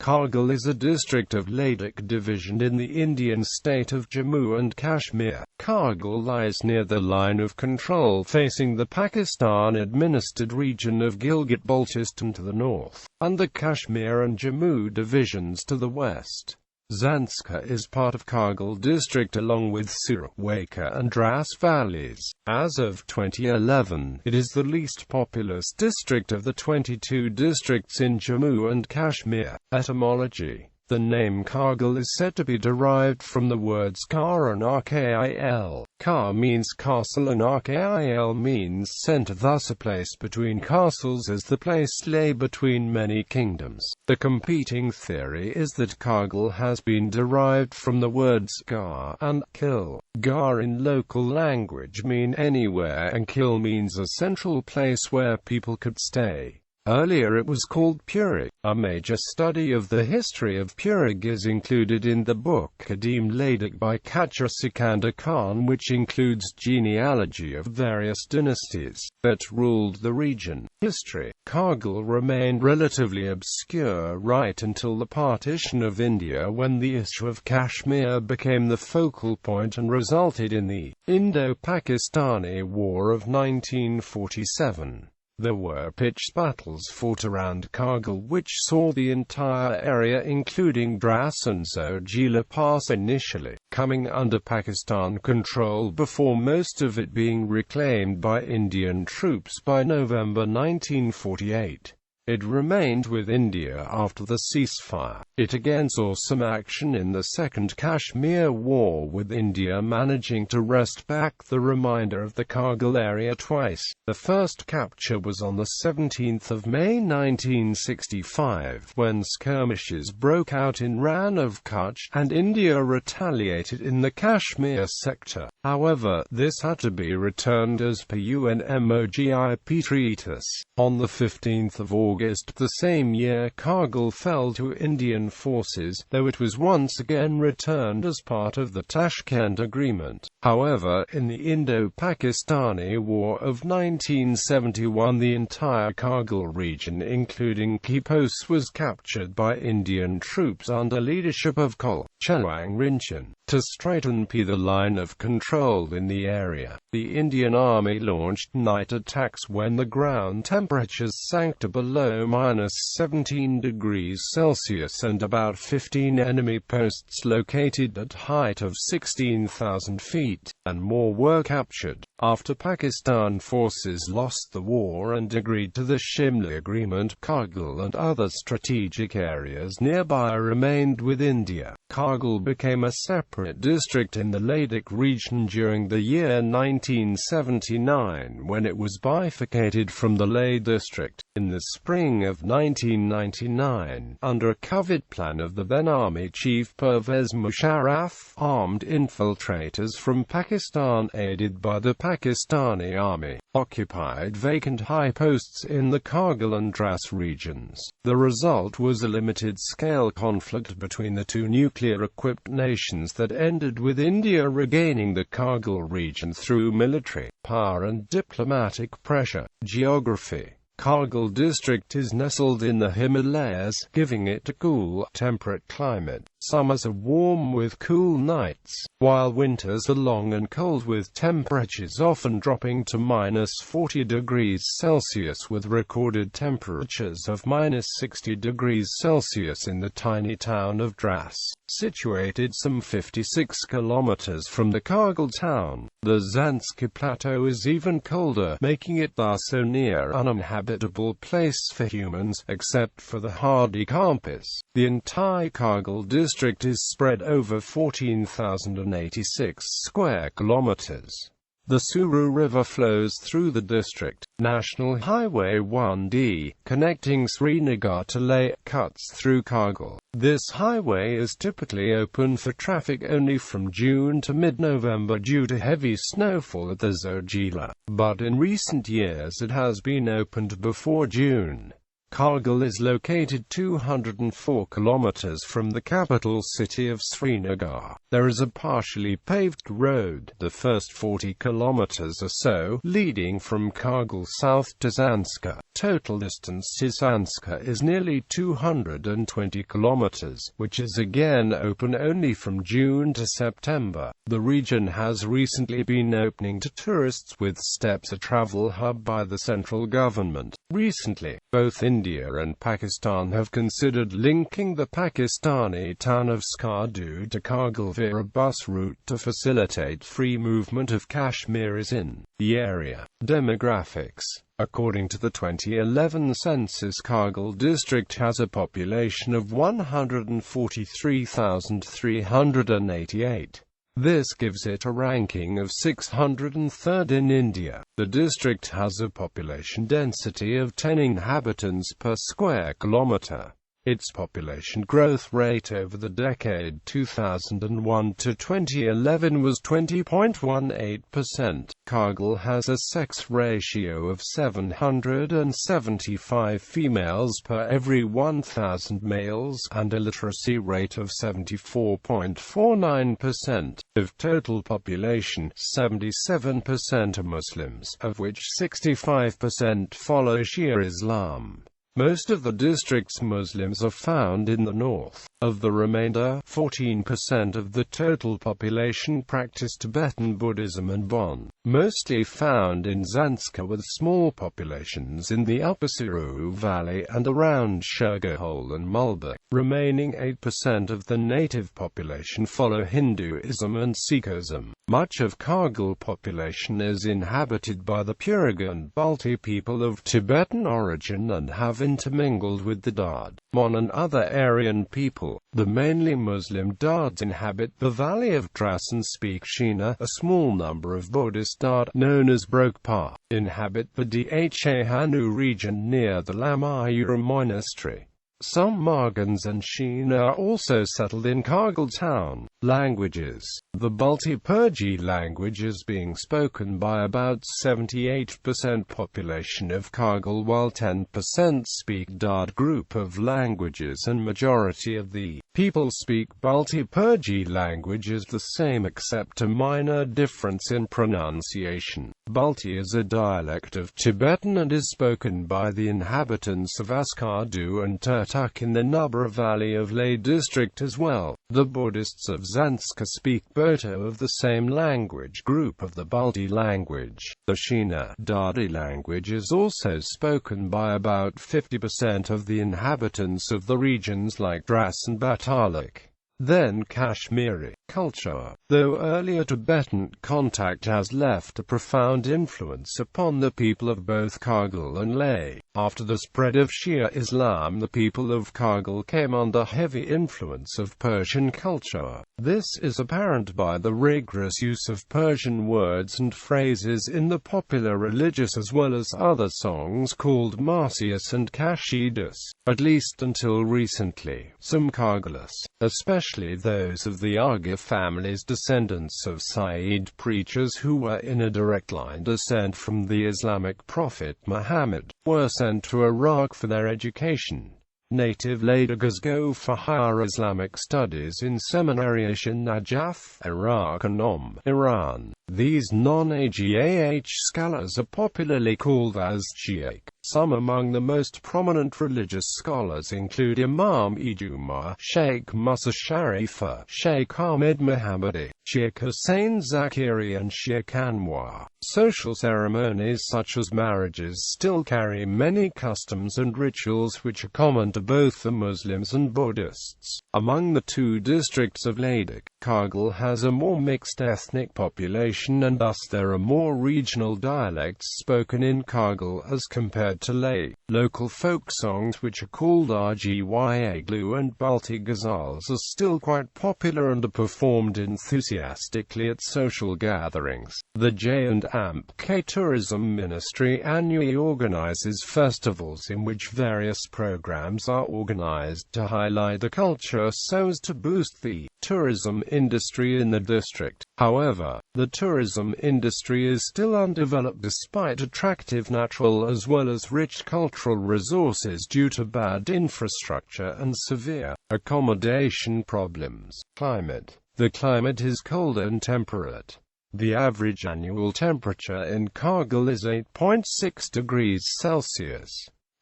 Kargil is a district of Ladakh division in the Indian state of Jammu and Kashmir. Kargil lies near the line of control facing the Pakistan-administered region of Gilgit-Baltistan to the north, and the Kashmir and Jammu divisions to the west. Zanskar is part of Kargil district along with Suru, Wakha and Dras valleys. As of 2011, it is the least populous district of the 22 districts in Jammu and Kashmir. Etymology: the name Kargil is said to be derived from the words Kar and Rkil. Kar means castle and Rkil means center, thus a place between castles, as the place lay between many kingdoms. The competing theory is that Kargil has been derived from the words Gar and Kil. Gar in local language mean anywhere, and Kil means a central place where people could stay. Earlier it was called Purig. A major study of the history of Purig is included in the book Qadim Ladakh by Kachar Sikandar Khan, which includes genealogy of various dynasties that ruled the region. History: Kargil remained relatively obscure right until the partition of India, when the issue of Kashmir became the focal point and resulted in the Indo-Pakistani War of 1947. There were pitched battles fought around Kargil which saw the entire area including Dras and Zojila Pass initially coming under Pakistan control before most of it being reclaimed by Indian troops by November 1948. It remained with India after the ceasefire. It again saw some action in the Second Kashmir War, with India managing to wrest back the remainder of the Kargil area twice. The first capture was on the 17th of May 1965, when skirmishes broke out in Rann of Kutch, and India retaliated in the Kashmir sector. However, this had to be returned as per UNMOGIP treaties. On the 15th of August the same year, Kargil fell to Indian forces, though it was once again returned as part of the Tashkent Agreement. However, in the Indo-Pakistani War of 1971, the entire Kargil region, including key posts, was captured by Indian troops under leadership of Kol Chelwang Rinchen. To straighten the line of control in the area, the Indian Army launched night attacks when the ground temperatures sank to below -17 degrees Celsius, and about 15 enemy posts located at height of 16,000 feet, and more were captured. After Pakistan forces lost the war and agreed to the Shimla Agreement, Kargil and other strategic areas nearby remained with India. Kargil became a separate district in the Ladakh region during the year 1979, when it was bifurcated from the Leh district. In the spring of 1999, under a covert plan of the then Army Chief Pervez Musharraf, armed infiltrators from Pakistan, aided by the Pakistani Army, occupied vacant high posts in the Kargil and Dras regions. The result was a limited-scale conflict between the two nuclear-equipped nations that ended with India regaining the Kargil region through military power and diplomatic pressure. Geography: Kargil district is nestled in the Himalayas, giving it a cool, temperate climate. Summers are warm with cool nights, while winters are long and cold, with temperatures often dropping to -40 degrees Celsius, with recorded temperatures of -60 degrees Celsius in the tiny town of Dras, situated some 56 kilometers from the Kargil town. The Zanskar plateau is even colder, making it thus a near uninhabitable place for humans, except for the hardy Kampas. The entire Kargil district is spread over 14,086 square kilometers. The Suru River flows through the district. National Highway 1D, connecting Srinagar to Leh, cuts through Kargil. This highway is typically open for traffic only from June to mid-November due to heavy snowfall at the Zojila, but in recent years it has been opened before June. Kargil is located 204 kilometers from the capital city of Srinagar. There is a partially paved road, the first 40 kilometers or so, leading from Kargil south to Zanskar. Total distance to Zanskar is nearly 220 kilometers, which is again open only from June to September. The region has recently been opening to tourists with steps a travel hub by the central government. Recently, both India and Pakistan have considered linking the Pakistani town of Skardu to Kargil via a bus route to facilitate free movement of Kashmiris in the area. Demographics. According to the 2011 census, Kargil district has a population of 143,388. This gives it a ranking of 603rd in India. The district has a population density of 10 inhabitants per square kilometre. Its population growth rate over the decade 2001 to 2011 was 20.18%. Kargil has a sex ratio of 775 females per every 1,000 males and a literacy rate of 74.49%. Of total population, 77% are Muslims, of which 65% follow Shia Islam. Most of the district's Muslims are found in the north. Of the remainder, 14% of the total population practice Tibetan Buddhism and Bon, mostly found in Zanskar, with small populations in the upper Suru Valley and around Shergahole and Mulba. Remaining 8% of the native population follow Hinduism and Sikhism. Much of Kargil population is inhabited by the Puriga and Balti people of Tibetan origin and have intermingled with the Dard, Mon and other Aryan people. The mainly Muslim Dards inhabit the valley of Dras and speak Shina. A small number of Buddhist Dard, known as Brokpa, inhabit the Dhanu region near the Lamayura monastery. Some Margans and Shina are also settled in Kargil town. Languages. The Balti-Purji language is being spoken by about 78% population of Kargil, while 10% speak Dard group of languages, and majority of the people speak Balti-Purji language is the same except a minor difference in pronunciation. Balti is a dialect of Tibetan and is spoken by the inhabitants of Askardu and Turtuk in the Nubra Valley of Leh district as well. The Buddhists of Zanskar speak Boto of the same language group of the Balti language. The Shina Dardi language is also spoken by about 50% of the inhabitants of the regions like Dras and Batalak. Then Kashmiri culture. Though earlier Tibetan contact has left a profound influence upon the people of both Kargil and Leh. After the spread of Shia Islam, the people of Kargil came under heavy influence of Persian culture. This is apparent by the rigorous use of Persian words and phrases in the popular religious as well as other songs called Marsias and Kashidas. At least until recently, some Kargilis, especially those of the Agha families, descendants of Sayyid preachers who were in a direct line descent from the Islamic prophet Muhammad, were sent to Iraq for their education. Native Ladakhis go for higher Islamic studies in seminarish in Najaf, Iraq and Iran. These non-Agah scholars are popularly called as Shaykh. Some among the most prominent religious scholars include Imam Ijuma, Sheikh Musa Sharifa, Sheikh Ahmed Mohammadi, Sheikh Hussain Zakiri and Sheikh Anwar. Social ceremonies such as marriages still carry many customs and rituals which are common to both the Muslims and Buddhists. Among the two districts of Ladakh, Kargil has a more mixed ethnic population and thus there are more regional dialects spoken in Kargil as compared to Leh. Local folk songs which are called Rgyaglu and Balti ghazals are still quite popular and are performed enthusiastically at social gatherings. The J and AMPK Tourism Ministry annually organizes festivals in which various programs are organized to highlight the culture so as to boost the tourism industry in the district. However, the tourism industry is still undeveloped despite attractive natural as well as rich cultural resources due to bad infrastructure and severe accommodation problems. Climate. The climate is cold and temperate. The average annual temperature in Kargil is 8.6 degrees Celsius.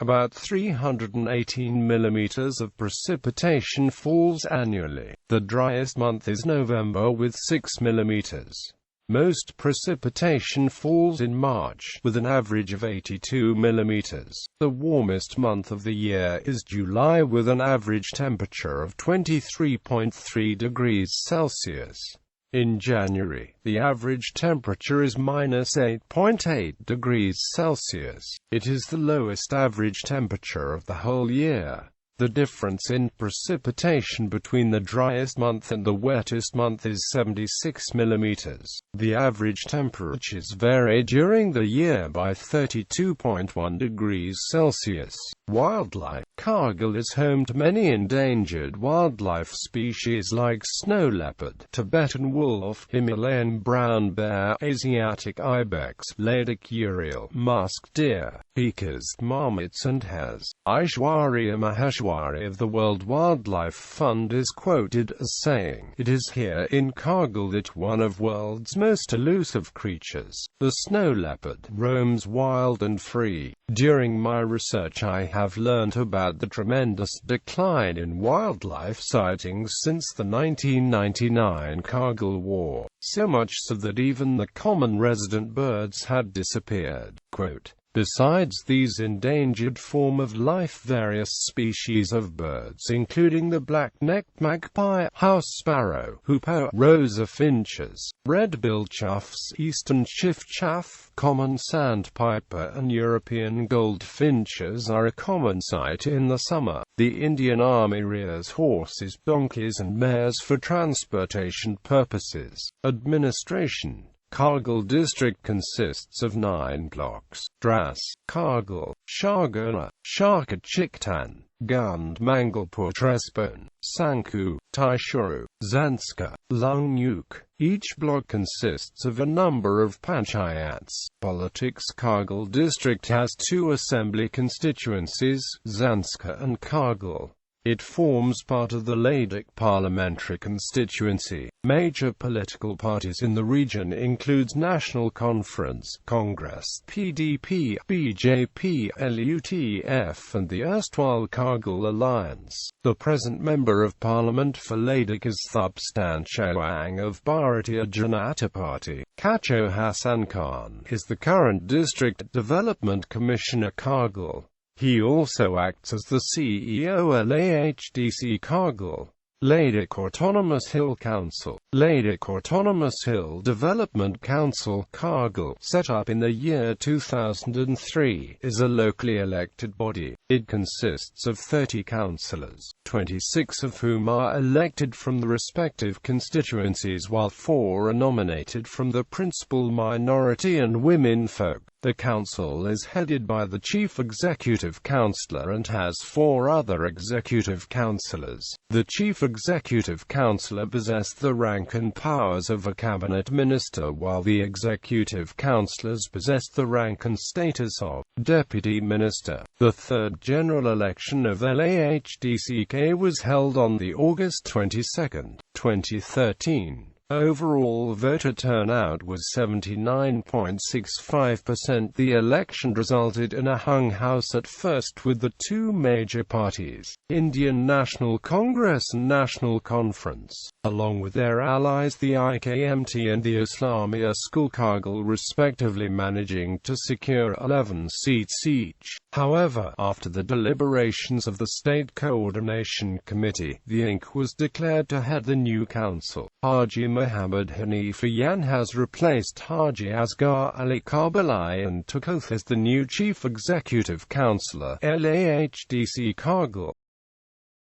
About 318 millimeters of precipitation falls annually. The driest month is November with 6 millimeters. Most precipitation falls in March, with an average of 82 millimeters. The warmest month of the year is July with an average temperature of 23.3 degrees Celsius. In January, the average temperature is -8.8 degrees Celsius. It is the lowest average temperature of the whole year. The difference in precipitation between the driest month and the wettest month is 76 millimeters. The average temperatures vary during the year by 32.1 degrees Celsius. Wildlife. Kargil is home to many endangered wildlife species like snow leopard, Tibetan wolf, Himalayan brown bear, Asiatic ibex, Ladakh ural, musk deer, peakers, marmots and hares. Aishwarya Maheshwari of the World Wildlife Fund is quoted as saying, "It is here in Kargil that one of world's most elusive creatures, the snow leopard, roams wild and free." During my research I have learned about the tremendous decline in wildlife sightings since the 1999 Kargil War, so much so that even the common resident birds had disappeared. Quote, "Besides these endangered form of life, various species of birds including the black-necked magpie, house sparrow, hoopoe, rosa finches, red-billed choughs, eastern chiffchaff, common sandpiper and European goldfinches are a common sight in the summer. The Indian Army rears horses, donkeys and mares for transportation purposes." Administration. Kargil district consists of 9 blocks: Dras, Kargil, Shargona, Sharkachiktan, Gund, Mangalpur, Trespone, Sanku, Taishuru, Zanskar, Lungnuk. Each block consists of a number of panchayats. Politics. Kargil district has 2 assembly constituencies, Zanskar and Kargil. It forms part of the Ladakh parliamentary constituency. Major political parties in the region includes National Conference, Congress, PDP, BJP, LUTF and the erstwhile Kargil Alliance. The present Member of Parliament for Ladakh is Thubstan Chawang of Bharatiya Janata Party. Kacho Hassan Khan is the current District Development Commissioner Kargil. He also acts as the CEO LAHDC Kargil. Ladakh Autonomous Hill Council. Ladakh Autonomous Hill Development Council, Kargil, set up in the year 2003, is a locally elected body. It consists of 30 councillors, 26 of whom are elected from the respective constituencies while 4 are nominated from the principal minority and women folk. The council is headed by the chief executive councillor and has 4 other executive councillors. The chief executive councillor possesses the rank and powers of a cabinet minister while the executive councillors possess the rank and status of deputy minister. The third general election of LAHDCK was held on the August 22, 2013. Overall voter turnout was 79.65%. The election resulted in a hung house at first with the 2 major parties, Indian National Congress and National Conference, along with their allies the IKMT and the Islamia School Kargil respectively, managing to secure 11 seats each. However, after the deliberations of the State Coordination Committee, the INC was declared to head the new council. Haji Muhammad Hanifa Yan has replaced Haji Asghar Ali Kabulai and took oath as the new Chief Executive Councillor, LAHDC Kargil.